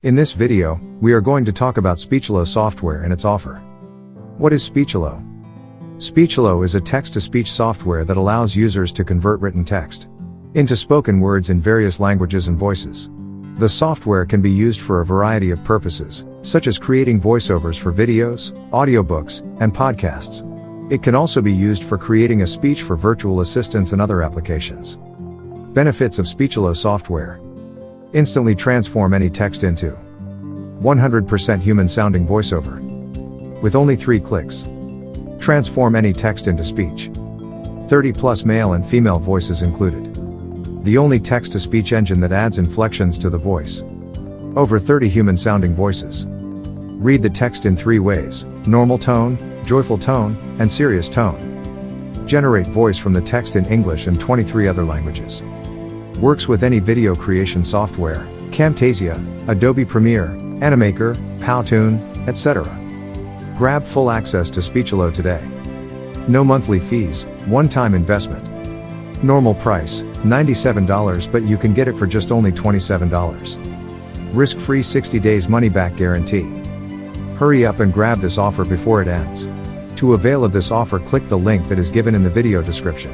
In this video, we are going to talk about Speechelo software and its offer. What is Speechelo? Speechelo is a text-to-speech software that allows users to convert written text into spoken words in various languages and voices. The software can be used for a variety of purposes, such as creating voiceovers for videos, audiobooks, and podcasts. It can also be used for creating a speech for virtual assistants and other applications. Benefits of Speechelo software: instantly transform any text into 100% human-sounding voiceover with only 3 clicks. Transform any text into speech. 30+ male and female voices included. The only text-to-speech engine that adds inflections to the voice. Over 30 human-sounding voices. Read the text in 3 ways: normal tone, joyful tone, and serious tone. Generate voice from the text in English and 23 other languages. Works with any video creation software: Camtasia, Adobe Premiere, Animaker, Powtoon, etc. Grab full access to Speechelo today. No monthly fees, one-time investment. Normal price, $97, but you can get it for just only $27. Risk-free 60 days money-back guarantee. Hurry up and grab this offer before it ends. To avail of this offer, click the link that is given in the video description.